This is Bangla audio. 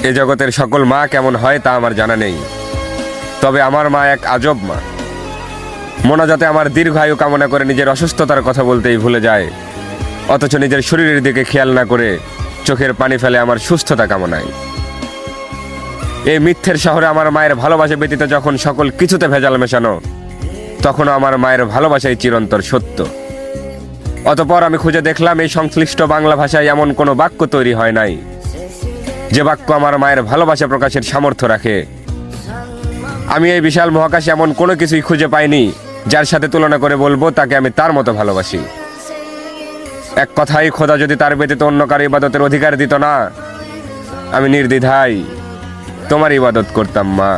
এ জগতের সকল মা কেমন হয় তা আমার জানা নেই, তবে আমার মা এক আজব মা। মোনাজাতে আমার দীর্ঘায়ু কামনা করে নিজের অসুস্থতার কথা বলতেই ভুলে যায়, অথচ নিজের শরীরের দিকে খেয়াল না করে চোখের পানি ফেলে আমার সুস্থতা কামনায়। এই মিথ্যের শহরে আমার মায়ের ভালোবাসা ব্যতীত যখন সকল কিছুতে ভেজাল মেশানো, তখনও আমার মায়ের ভালোবাসাই চিরন্তর সত্য। অতঃপর আমি খুঁজে দেখলাম এই সংশ্লিষ্ট বাংলা ভাষায় এমন কোনো বাক্য তৈরি হয় নাই যে বাক্য আমার মায়ের ভালোবাসা প্রকাশের সামর্থ্য রাখে। আমি এই বিশাল মহাকাশে এমন কোনো কিছুই খুঁজে পাইনি যার সাথে তুলনা করে বলবো তাকে আমি তার মতো ভালোবাসি। এক কথায়, খোদা যদি তার ব্যতীত অন্য কারো ইবাদতের অধিকার দিত না, আমি নির্দ্বিধায় তোমার ইবাদত করতাম মা।